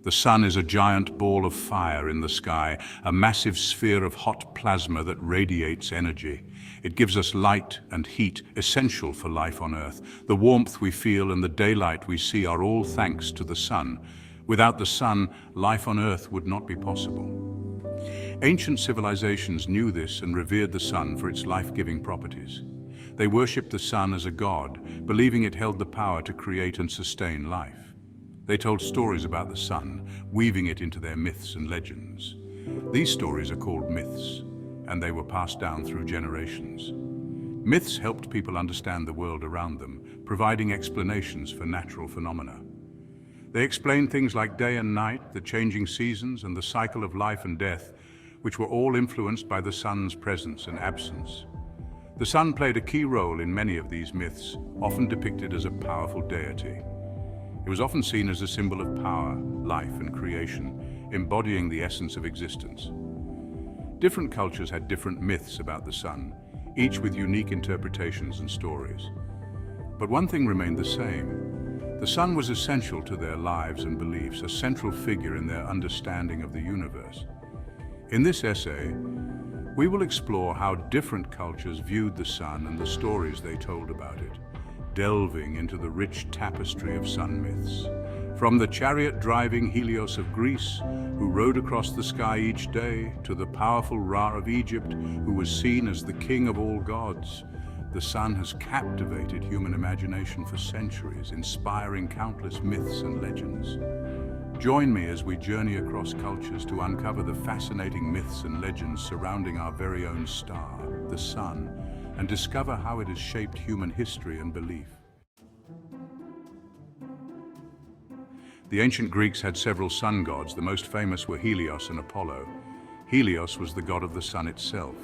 The sun is a giant ball of fire in the sky, a massive sphere of hot plasma that radiates energy. It gives us light and heat, essential for life on Earth. The warmth we feel and the daylight we see are all thanks to the sun. Without the sun, life on Earth would not be possible. Ancient civilizations knew this and revered the sun for its life-giving properties. They worshipped the sun as a god, believing it held the power to create and sustain life. They told stories about the sun, weaving it into their myths and legends. These stories are called myths, and they were passed down through generations. Myths helped people understand the world around them, providing explanations for natural phenomena. They explained things like day and night, the changing seasons, and the cycle of life and death, which were all influenced by the sun's presence and absence. The sun played a key role in many of these myths, often depicted as a powerful deity. It was often seen as a symbol of power, life, and creation, embodying the essence of existence. Different cultures had different myths about the sun, each with unique interpretations and stories. But one thing remained the same. The sun was essential to their lives and beliefs, a central figure in their understanding of the universe. In this essay, we will explore how different cultures viewed the sun and the stories they told about it, delving into the rich tapestry of sun myths. From the chariot-driving Helios of Greece, who rode across the sky each day, to the powerful Ra of Egypt, who was seen as the king of all gods, the sun has captivated human imagination for centuries, inspiring countless myths and legends. Join me as we journey across cultures to uncover the fascinating myths and legends surrounding our very own star, the sun, and discover how it has shaped human history and belief. The ancient Greeks had several sun gods. The most famous were Helios and Apollo. Helios was the god of the sun itself.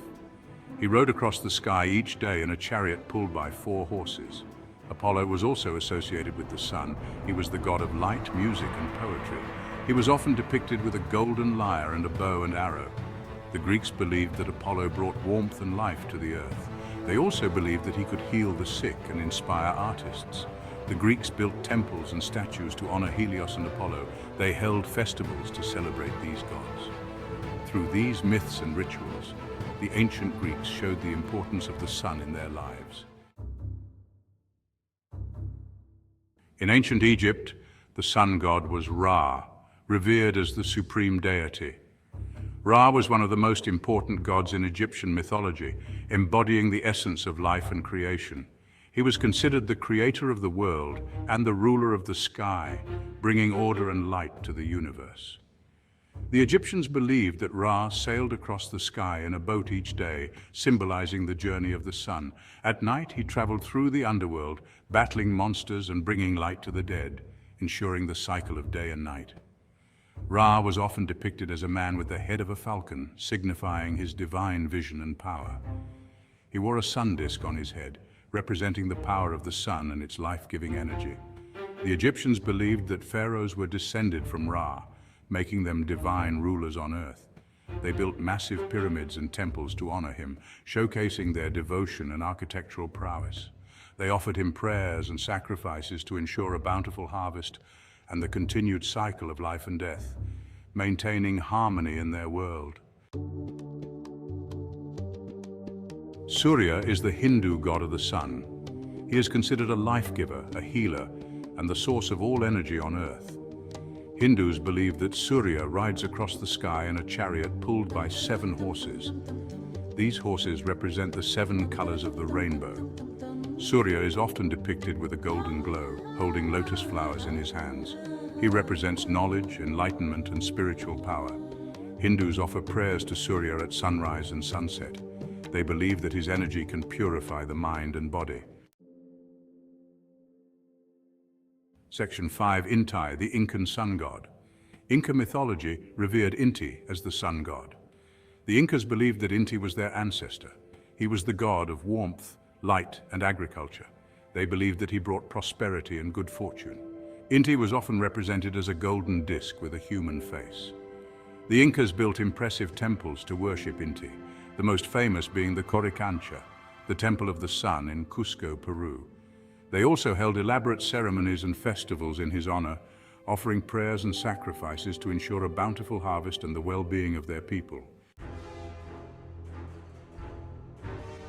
He rode across the sky each day in a chariot pulled by 4 horses. Apollo was also associated with the sun. He was the god of light, music, and poetry. He was often depicted with a golden lyre and a bow and arrow. The Greeks believed that Apollo brought warmth and life to the earth. They also believed that he could heal the sick and inspire artists. The Greeks built temples and statues to honor Helios and Apollo. They held festivals to celebrate these gods. Through these myths and rituals, the ancient Greeks showed the importance of the sun in their lives. In ancient Egypt, the sun god was Ra, revered as the supreme deity. Ra was one of the most important gods in Egyptian mythology, embodying the essence of life and creation. He was considered the creator of the world and the ruler of the sky, bringing order and light to the universe. The Egyptians believed that Ra sailed across the sky in a boat each day, symbolizing the journey of the sun. At night, he traveled through the underworld, battling monsters and bringing light to the dead, ensuring the cycle of day and night. Ra was often depicted as a man with the head of a falcon, signifying his divine vision and power. He wore a sun disk on his head, representing the power of the sun and its life-giving energy. The Egyptians believed that pharaohs were descended from Ra, making them divine rulers on earth. They built massive pyramids and temples to honor him, showcasing their devotion and architectural prowess. They offered him prayers and sacrifices to ensure a bountiful harvest and the continued cycle of life and death, maintaining harmony in their world. Surya is the Hindu god of the sun. He is considered a life-giver, a healer, and the source of all energy on earth. Hindus believe that Surya rides across the sky in a chariot pulled by 7 horses. These horses represent the 7 colors of the rainbow. Surya is often depicted with a golden glow, holding lotus flowers in his hands. He represents knowledge, enlightenment, and spiritual power. Hindus offer prayers to Surya at sunrise and sunset. They believe that his energy can purify the mind and body. Section 5. Inti, the Incan Sun God. Inca mythology revered Inti as the sun god. The Incas believed that Inti was their ancestor. He was the god of warmth, light, and agriculture. They believed that he brought prosperity and good fortune. Inti was often represented as a golden disc with a human face. The Incas built impressive temples to worship Inti, the most famous being the Coricancha, the Temple of the Sun in Cusco, Peru. They also held elaborate ceremonies and festivals in his honor, offering prayers and sacrifices to ensure a bountiful harvest and the well-being of their people.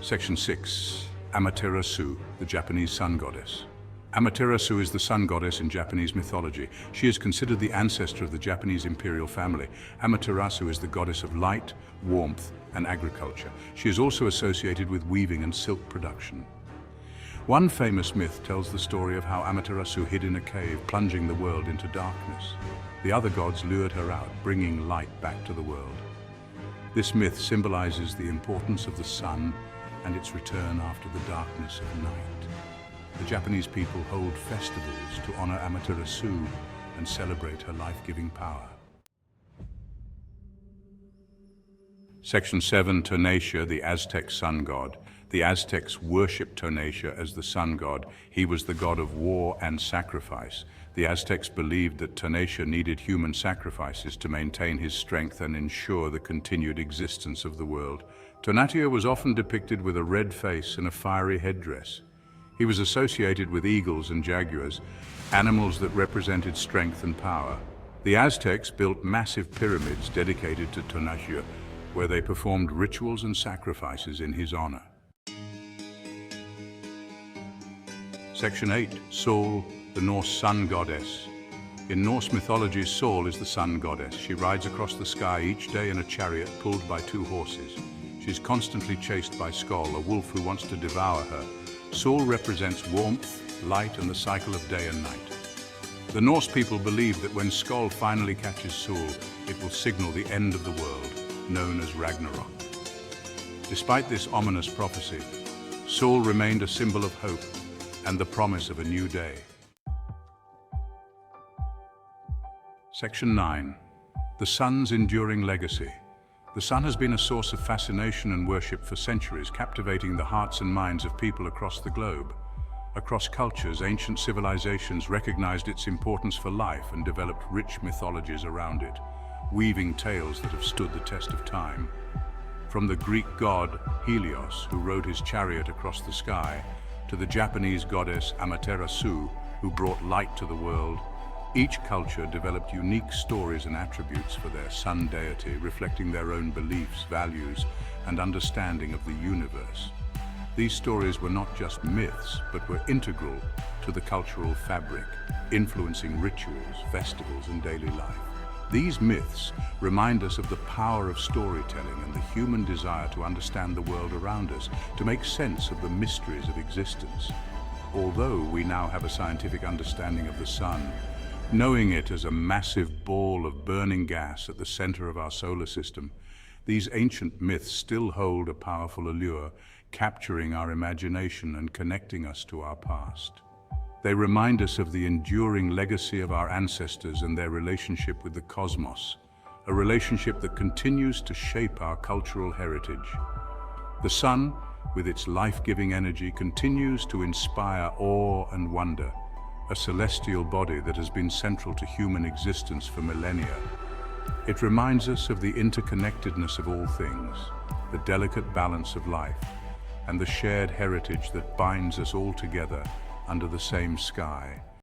Section 6. Amaterasu, the Japanese Sun Goddess. Amaterasu is the sun goddess in Japanese mythology. She is considered the ancestor of the Japanese imperial family. Amaterasu is the goddess of light, warmth, and agriculture. She is also associated with weaving and silk production. One famous myth tells the story of how Amaterasu hid in a cave, plunging the world into darkness. The other gods lured her out, bringing light back to the world. This myth symbolizes the importance of the sun and its return after the darkness of night. The Japanese people hold festivals to honor Amaterasu and celebrate her life-giving power. Section 7. Tonatiuh, the Aztec Sun God. The Aztecs worshipped Tonatiuh as the sun god. He was the god of war and sacrifice. The Aztecs believed that Tonatiuh needed human sacrifices to maintain his strength and ensure the continued existence of the world. Tonatiuh was often depicted with a red face and a fiery headdress. He was associated with eagles and jaguars, animals that represented strength and power. The Aztecs built massive pyramids dedicated to Tonatiuh, where they performed rituals and sacrifices in his honor. Section 8. Sol, the Norse Sun Goddess. In Norse mythology, Sol is the sun goddess. She rides across the sky each day in a chariot pulled by 2 horses. She's constantly chased by Skoll, a wolf who wants to devour her. Sol represents warmth, light, and the cycle of day and night. The Norse people believe that when Skoll finally catches Sol, it will signal the end of the world, known as Ragnarok. Despite this ominous prophecy, Sol remained a symbol of hope and the promise of a new day. Section 9. The sun's enduring legacy. The sun has been a source of fascination and worship for centuries, captivating the hearts and minds of people across the globe. Across cultures, ancient civilizations recognized its importance for life and developed rich mythologies around it, weaving tales that have stood the test of time. From the Greek god Helios, who rode his chariot across the sky, to the Japanese goddess Amaterasu, who brought light to the world, each culture developed unique stories and attributes for their sun deity, reflecting their own beliefs, values, and understanding of the universe. These stories were not just myths, but were integral to the cultural fabric, influencing rituals, festivals, and daily life. These myths remind us of the power of storytelling and the human desire to understand the world around us, to make sense of the mysteries of existence. Although we now have a scientific understanding of the sun, knowing it as a massive ball of burning gas at the center of our solar system, these ancient myths still hold a powerful allure, capturing our imagination and connecting us to our past. They remind us of the enduring legacy of our ancestors and their relationship with the cosmos, a relationship that continues to shape our cultural heritage. The sun, with its life-giving energy, continues to inspire awe and wonder, a celestial body that has been central to human existence for millennia. It reminds us of the interconnectedness of all things, the delicate balance of life, and the shared heritage that binds us all together under the same sky.